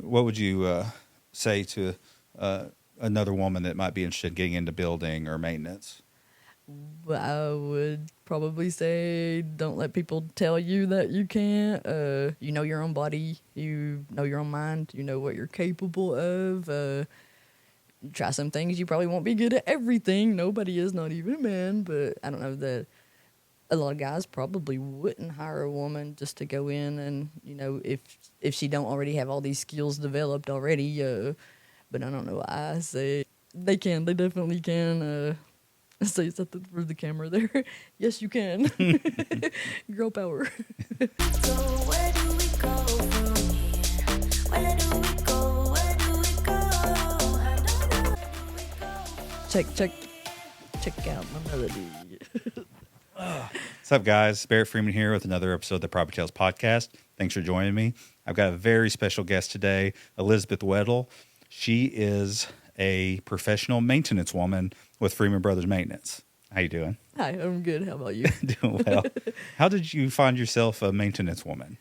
what would you say to another woman that might be interested in getting into building or maintenance? Well, I would probably say don't let people tell you that you can't. You know your own body. You know your own mind. You know what you're capable of. Try some things. You probably won't be good at everything. Nobody is, not even a man. But I don't know that a lot of guys probably wouldn't hire a woman just to go in and, if she don't already have all these skills developed already. But I don't know. I say they can. They definitely can. Say something for the camera there. Yes, you can. Girl power. So where do we go from here? Where do we go? Where do we go? I don't know. Where do we go? Check out my melody. What's up, guys? Barrett Freeman here with another episode of the PropertyTales podcast. Thanks for joining me. I've got a very special guest today, Elizabeth Weddle. She is a professional maintenance woman with Freeman Brothers Maintenance. How you doing? Hi, I'm good. How about you? Doing well. How did you find yourself a maintenance woman?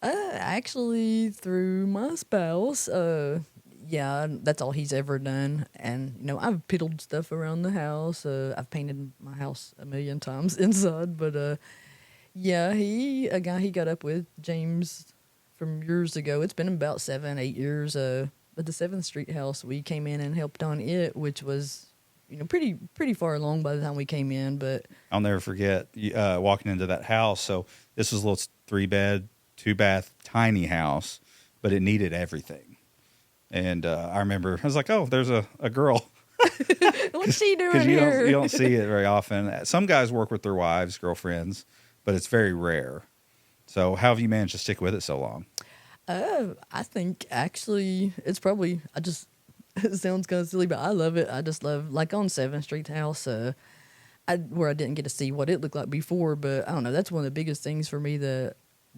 Actually, through my spouse. Yeah, that's all he's ever done. And, I've piddled stuff around the house. I've painted my house a million times inside. But, yeah, a guy he got up with, James, from years ago. It's been about 7-8 years. But the 7th Street house, we came in and helped on it, which was, pretty far along by the time we came in. But I'll never forget walking into that house. So this was a little 3-bed, 2-bath, tiny house, but it needed everything. And I remember I was like, "Oh, there's a girl." What's she doing here? You don't here? see it very often. Some guys work with their wives, girlfriends, but it's very rare. So how have you managed to stick with it so long? I think actually it's probably it sounds kind of silly, but I love it. I just love, like, on 7th Street house, where I didn't get to see what it looked like before, but I don't know. That's one of the biggest things for me,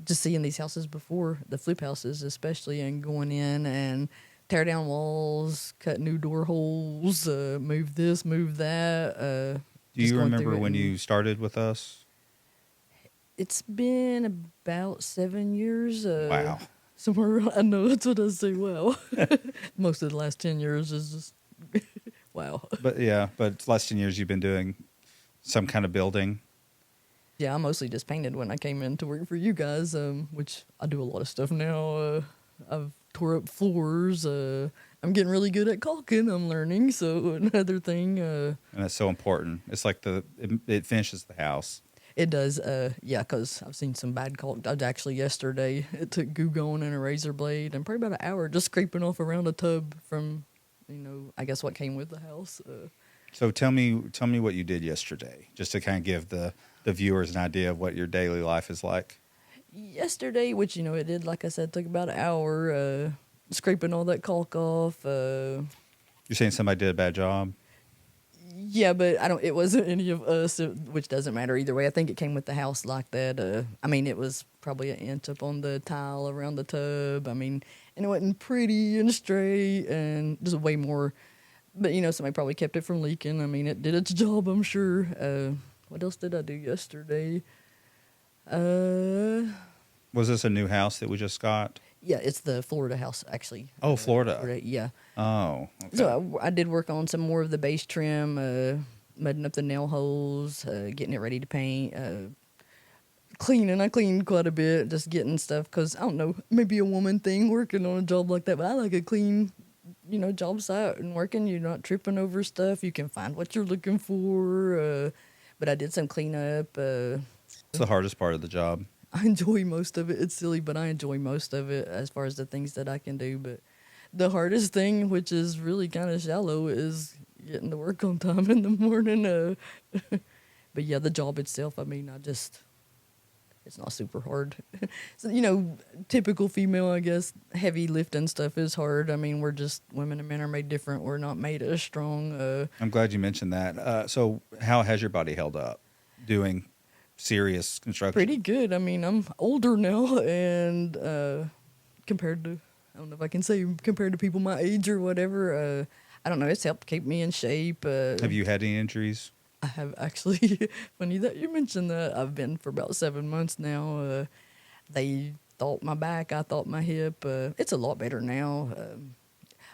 just seeing these houses before, the flip houses especially, and going in and tear down walls, cut new door holes, move this, move that. Do you remember when you started with us? It's been about 7 years. Wow. Somewhere around, I know, that's what I say. Wow. Most of the last 10 years is just wow. But last 10 years you've been doing some kind of building. Yeah, I mostly just painted when I came in to work for you guys, which I do a lot of stuff now. I've tore up floors. I'm getting really good at caulking. I'm learning, so another thing. And that's so important. It's like it finishes the house. It does, yeah, because I've seen some bad caulk. Actually, yesterday, it took glue gun and a razor blade and probably about an hour just scraping off around a tub from, I guess what came with the house. So tell me what you did yesterday, just to kind of give the viewers an idea of what your daily life is like. Yesterday, which, it did, like I said, took about an hour, scraping all that caulk off. You're saying somebody did a bad job? Yeah, but it wasn't any of us, which doesn't matter either way. I think it came with the house like that. It was probably an inch up on the tile around the tub. And it wasn't pretty and straight and just way more. But, somebody probably kept it from leaking. It did its job, I'm sure. What else did I do yesterday? Was this a new house that we just got? Yeah, it's the Florida house, actually. Oh, Florida. Yeah. Oh, okay. So I did work on some more of the base trim, mudding up the nail holes, getting it ready to paint, cleaning. I cleaned quite a bit, just getting stuff, because, I don't know, maybe a woman thing working on a job like that, but I like a clean, job site and working. You're not tripping over stuff. You can find what you're looking for. But I did some cleanup. What's the hardest part of the job? I enjoy most of it. It's silly, but I enjoy most of it as far as the things that I can do. But the hardest thing, which is really kind of shallow, is getting to work on time in the morning. But yeah, the job itself, it's not super hard. So, typical female, I guess, heavy lifting stuff is hard. We're just, women and men are made different. We're not made as strong. I'm glad you mentioned that. So how has your body held up doing serious construction? Pretty good. I'm older now, and compared to, I don't know if I can say compared to people my age or whatever, I don't know, it's helped keep me in shape. Have you had any injuries? I have, actually. Funny that you mentioned that. I've been for about 7 months now. They thought my back, I thought my hip. It's a lot better now.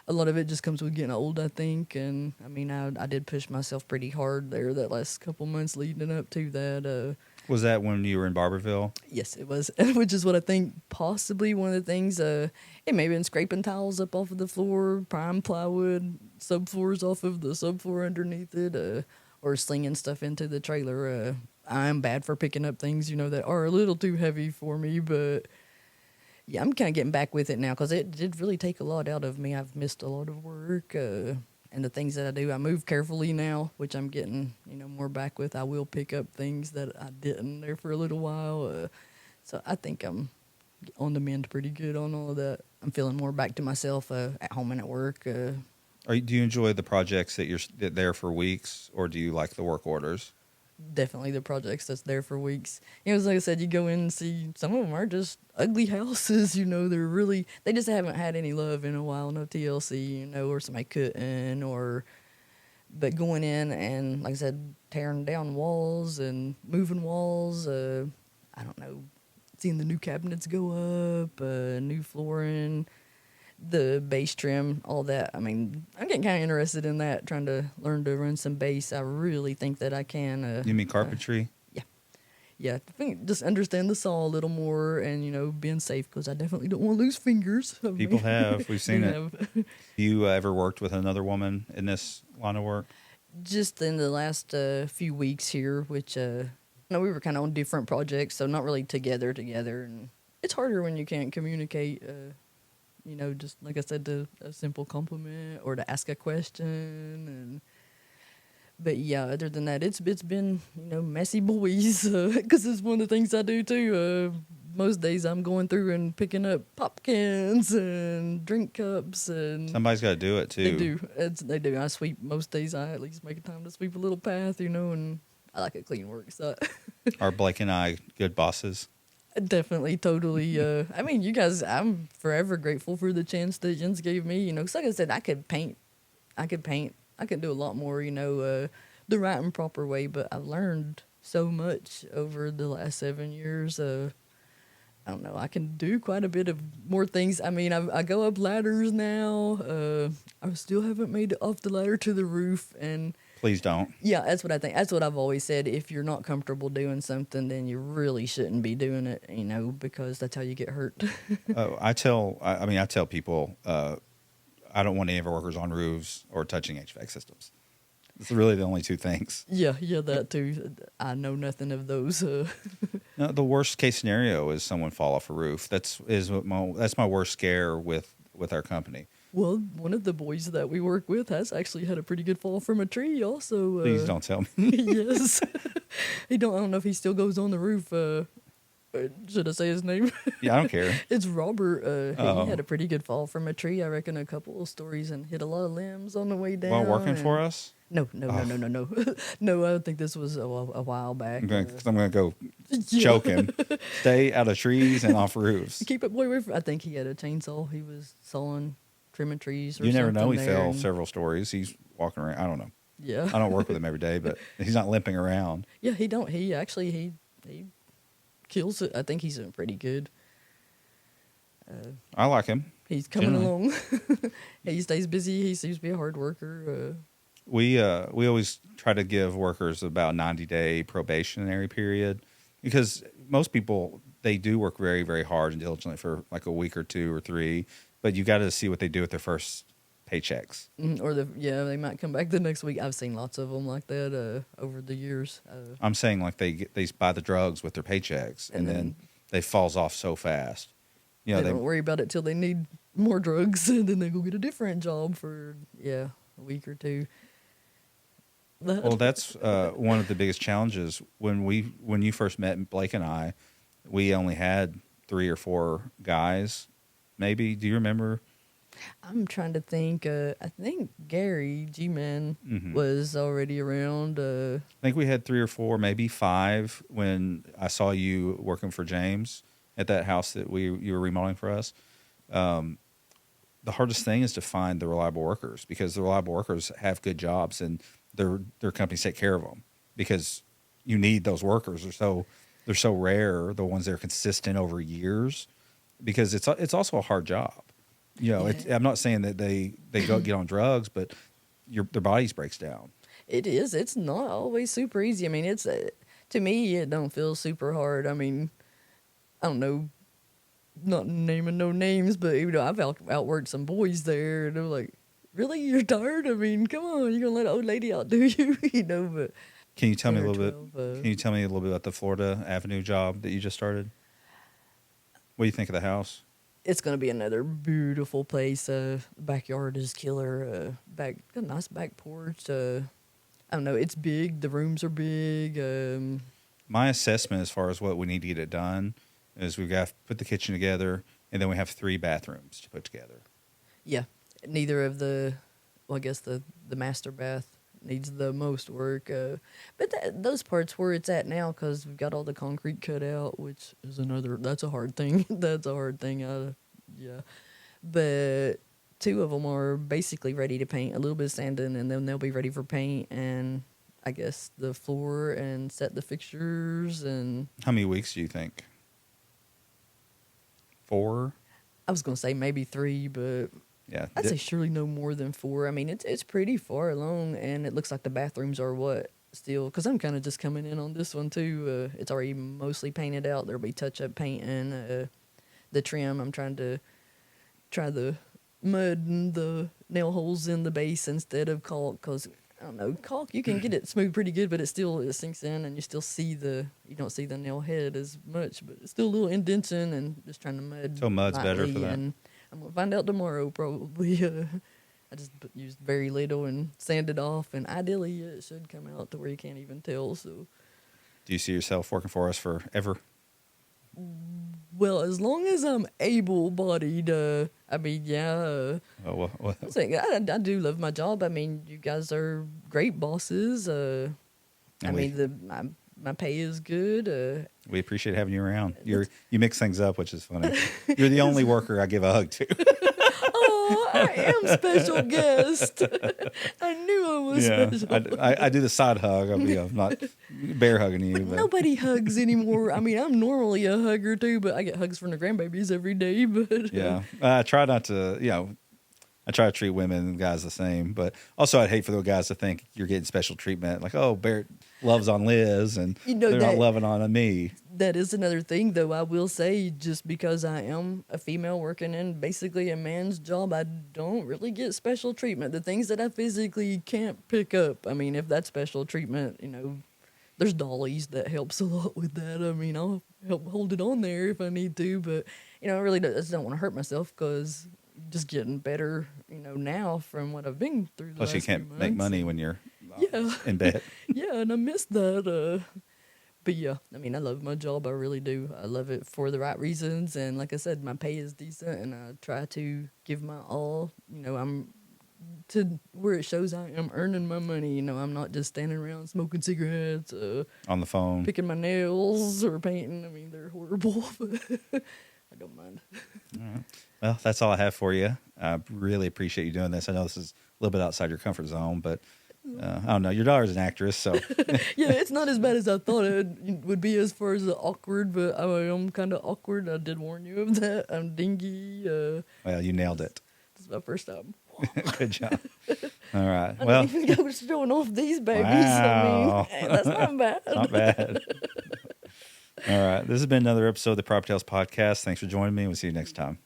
A lot of it just comes with getting old, I think. And I mean, I did push myself pretty hard there that last couple months leading up to that. Was that when you were in Barberville? Yes, it was, which is what I think possibly one of the things. It may have been scraping tiles up off of the floor, prime plywood, subfloors off of the subfloor underneath it, or slinging stuff into the trailer. I'm bad for picking up things, that are a little too heavy for me, but yeah, I'm kind of getting back with it now because it did really take a lot out of me. I've missed a lot of work, and the things that I do, I move carefully now, which I'm getting, more back with. I will pick up things that I didn't there for a little while. So I think I'm on the mend pretty good on all of that. I'm feeling more back to myself at home and at work. Do you enjoy the projects that you're there for weeks, or do you like the work orders? Definitely the projects that's there for weeks. It's like I said, you go in and see some of them are just ugly houses. They just haven't had any love in a while. No TLC, or somebody couldn't, but going in and, like I said, tearing down walls and moving walls. I don't know, seeing the new cabinets go up, new flooring, the base trim, all that. I mean, I'm getting kind of interested in that, trying to learn to run some base. I really think that I can. You mean carpentry? Yeah, I think just understand the saw a little more and, being safe because I definitely don't want to lose fingers. People have. We've seen it. Have. You ever worked with another woman in this line of work? Just in the last few weeks here, which, we were kind of on different projects, so not really together. And it's harder when you can't communicate. Just like I said, a simple compliment or to ask a question. But yeah, other than that, it's been, messy boys, because it's one of the things I do too. Most days I'm going through and picking up pop cans and drink cups. And Somebody's got to do it too. They do. I sweep most days. I at least make a time to sweep a little path, and I like a clean work site. Are Blake and I good bosses? Definitely, totally. I mean, you guys, I'm forever grateful for the chance that Jens gave me. 'Cause like I said, I could paint. I could do a lot more, the right and proper way. But I've learned so much over the last 7 years. I don't know. I can do quite a bit of more things. I mean, I go up ladders now. I still haven't made it off the ladder to the roof, and Please don't. yeah, that's what I think. That's what I've always said. If you're not comfortable doing something, then you really shouldn't be doing it, because that's how you get hurt. I tell people I don't want any of our workers on roofs or touching HVAC systems. It's really the only two things. Yeah, that too. I know nothing of those. No, the worst case scenario is someone fall off a roof. That's my worst scare with our company. Well, one of the boys that we work with has actually had a pretty good fall from a tree also. Please don't tell me. Yes. I don't know if he still goes on the roof. Should I say his name? Yeah, I don't care. It's Robert. Oh. He had a pretty good fall from a tree. I reckon a couple of stories and hit a lot of limbs on the way down. While working for us? No. No, I think this was a while back. I'm going to go choke him. Stay out of trees and off roofs. Keep it away from. I think he had a chainsaw. He was sawing, trimming trees. Or You never know. something He there, fell and- several stories. He's walking around. I don't know. Yeah. I don't work with him every day, but he's not limping around. Yeah, he don't. He actually he kills it. I think he's doing pretty good. I like him. He's coming Generally. along. He stays busy. He seems to be a hard worker. We always try to give workers about 90-day probationary period because most people, they do work very, very hard and diligently for like a week or 2 or 3, but you got to see what they do with their first paychecks. Or they might come back the next week. I've seen lots of them like that over the years. I'm saying like they buy the drugs with their paychecks and then they falls off so fast. They don't worry about it till they need more drugs, and then they go get a different job for a week or 2. Well, that's one of the biggest challenges. When you first met Blake and I, we only had 3 or 4 guys. Maybe, do you remember? I'm trying to think. I think Gary G-Man was already around. I think we had 3 or 4, maybe 5 when I saw you working for James at that house that you were remodeling for us. The hardest thing is to find the reliable workers because the reliable workers have good jobs and their companies take care of them because you need those workers. They're so rare. The ones that are consistent over years, because it's also a hard job. You know, Yeah. I'm not saying that they go get on drugs, but their bodies breaks down. It is. It's not always super easy. I mean, it's to me, it don't feel super hard. I mean, I don't know, not naming no names, but you know, I've outworked some boys there, and they're like, "Really, you're tired? I mean, come on, you gonna let an old lady outdo you?" You know, but Can you tell me a 10 or little bit? 12, Can you tell me a little bit about the Florida Avenue job that you just started? What do you think of the house? it's gonna be another beautiful place. Backyard is killer. Got a nice back porch. I don't know. It's big. The rooms are big. My assessment as far as what we need to get it done is we've got to put the kitchen together, and then we have 3 bathrooms to put together. Yeah, neither of well, I guess the master bath needs the most work. But those parts where it's at now, because we've got all the concrete cut out, which is that's a hard thing. That's a hard thing. Yeah. But 2 of them are basically ready to paint, a little bit of sanding, and then they'll be ready for paint and I guess the floor and set the fixtures. And How many weeks do you think? 4? I was going to say maybe 3, but Yeah. I'd say surely no more than 4. I mean, it's pretty far along, and it looks like the bathrooms are still, because I'm kind of just coming in on this one too. It's already mostly painted out. There'll be touch-up paint and the trim. I'm trying to try the mud and the nail holes in the base instead of caulk, because I don't know, caulk, you can get it smooth pretty good, but it sinks in, and you still see you don't see the nail head as much, but it's still a little indentation, and just trying to mud. So mud's better lightly, for that. And I'm gonna find out tomorrow probably. I just used very little and sanded off, and ideally it should come out to where you can't even tell. So, Do you see yourself working for us forever? well, as long as I'm able-bodied, I mean, yeah. Oh, well, I do love my job. I mean, you guys are great bosses. I And mean, my pay is good. we appreciate having you around. You mix things up, which is funny. You're the only worker I give a hug to. Oh, I am special guest. I knew I was special. I do the side hug. I'm not bear hugging you. But Nobody hugs anymore. I mean, I'm normally a hugger too, but I get hugs from the grandbabies every day. But yeah, I try not to. I try to treat women and guys the same. But also, I'd hate for the guys to think you're getting special treatment. Like, oh, Barrett loves on Liz, and they're not loving on me. that is another thing, though. I will say, just because I am a female working in basically a man's job, I don't really get special treatment. The things that I physically can't pick up, I mean, if that's special treatment, there's dollies that helps a lot with that. I mean, I'll help hold it on there if I need to, but, I really just don't want to hurt myself, because just getting better, now from what I've been through the Plus, you last few can't make months. money when you're Yeah. in bed. Yeah, and I miss that. But yeah, I mean, I love my job. I really do. I love it for the right reasons. And like I said, my pay is decent, and I try to give my all. I'm to where it shows I am earning my money. I'm not just standing around smoking cigarettes, On the phone. picking my nails, or painting. I mean, they're horrible, but I don't mind. All right. Well, that's all I have for you. I really appreciate you doing this. I know this is a little bit outside your comfort zone, but I don't know. Your daughter's an actress, so Yeah, it's not as bad as I thought it would be as far as the awkward, but I am kind of awkward. I did warn you of that. I'm dingy. well, you nailed it. This is my first time. Good job. All right. I Well, don't even go showing off these babies. Wow. I mean, that's not bad. not bad. All right. This has been another episode of the PropertyTales podcast. Thanks for joining me. We'll see you next time.